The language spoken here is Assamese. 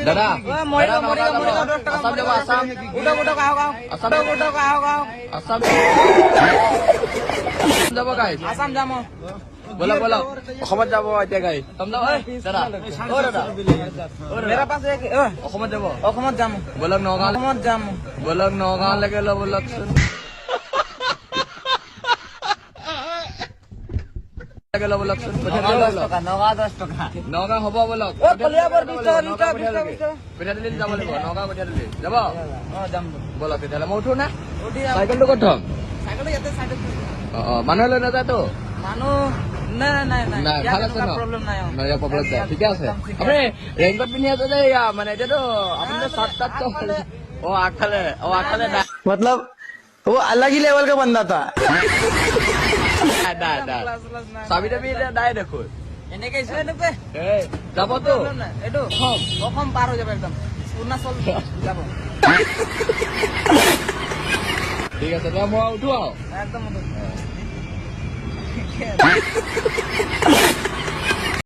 দাদা আসাম যাব আসাম আসাম যাব গাইজ আসাম যাম বলক বলক অসমত যাব এতিয়া গাইজ দাদা মেৰা পাছ অসমত যাব অসমত যাম বলক নগাঁও অসমত যাম বলক নগাঁওলৈকে ল বলকচোন বলকচোন নগাঁও 10 টকা নগাঁও হ'ব বলক পিঠাদিলি যাব লাগিব নগাঁও পিঠাদিলি যাব যাম বলক তেতিয়াহ'লে মই উঠো না চাইকেলটো ক'ত থম চাইকেল ইয়াতে সাইডত মানুহ লৈ নাযায়তো মানুহ নাই নাই নাই নাই ভাল আছে ন প্ৰব্লেম নাই প্ৰব্লেম নাই ঠিকে আছে আপুনি ৰেংকত পিন্ধি আছে যে মানে এতিয়াতো আপুনি চাৰ্ট তাত আগফালে নাই मतलब वो अलग ही लेवल का बंदा था চাবি তাবি এতিয়া নাই দেখোন এনেকে যাবতো এইটো অসম পাৰ হৈ যাব একদম অৰুণাচল যাব ঠিক আছে মই উঠো আৰু একদম